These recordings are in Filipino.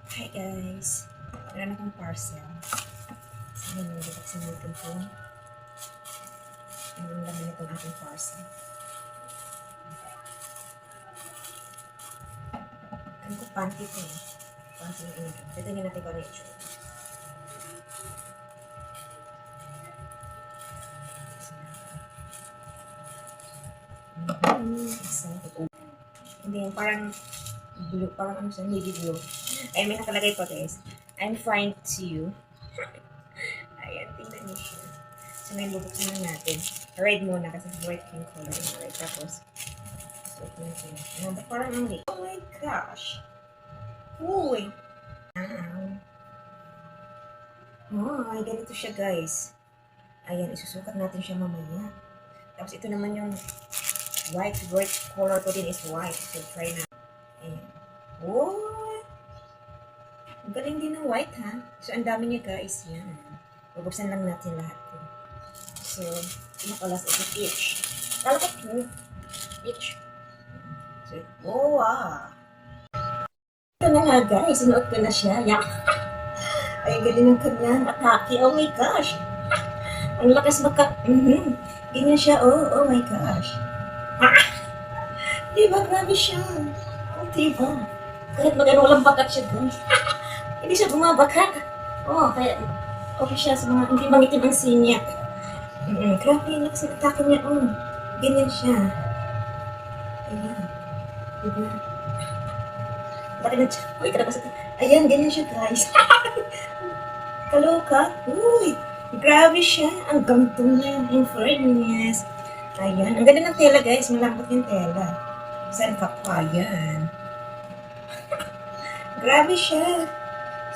Hi guys, meron akong parcel. Sige, nabibuksan natin po. Ang laman itong ating parcel. Ano ko, panty ito eh. Panty yung ino. Titingnan natin kung ano yung itsura. Excited. Hindi, parang blue, parang ano siya, navy blue. Ay, may nakalagay po guys. I'm fine to you. Ayan, tingnan niyo siya. So, ngayon bubuksan na natin. Red muna kasi bright pink color yung red. Tapos, so, natin. Ano, parang ang red. Oh my gosh! Uy! Oh, ay, ganito siya guys. Ayan, isusukat natin siya mamaya. Tapos, ito naman yung white. Bright color ko din is white. So, try na. Ayan. Oh! Ang galing din ng white ha. So, ang dami niya guys. Yan. Bubuksan lang natin lahat. So, pinakalas ito peach. Kala ko pink. Peach. So, oh wow. Ito na nga guys. Sinuot ko na siya. Yak. Ay, galing ng kanyang atake. Oh my gosh. Ang lakas Ganyan siya. Oh my gosh. Ah! Diba? Grabe siya. Oh, diba? Kahit magano walang bakat siya guys. Hindi siya bumabakat. Oh, kaya okay siya sa mga hindi mangitim ang sinya. Grabe yung lakas ng atake niya. Oh, ganyan siya. Ayan. Diba? Laki na siya. Uy, karabas ito. Ayan, ganyan siya guys. Kaloka. Uy, grabe siya. Ang gantong niya. In fairness. Ayan. Ang ganda ng tela guys. Malambot yung tela. Saan ka pa? Ayan. Grabe siya.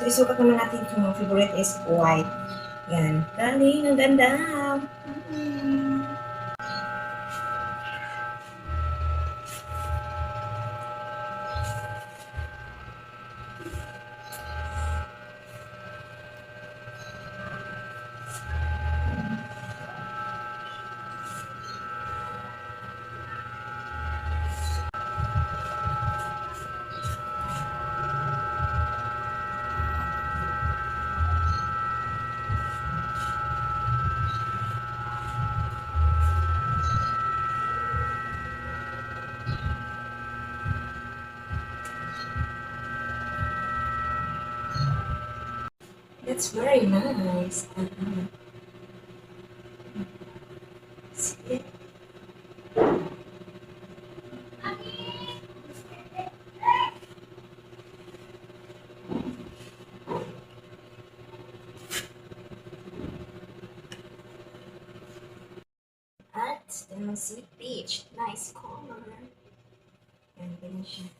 So, isukat naman natin kung ang favorite is white. Yan. Galing. Ang ganda. That's very nice. See? At, then si peach. Nice color. And then siya.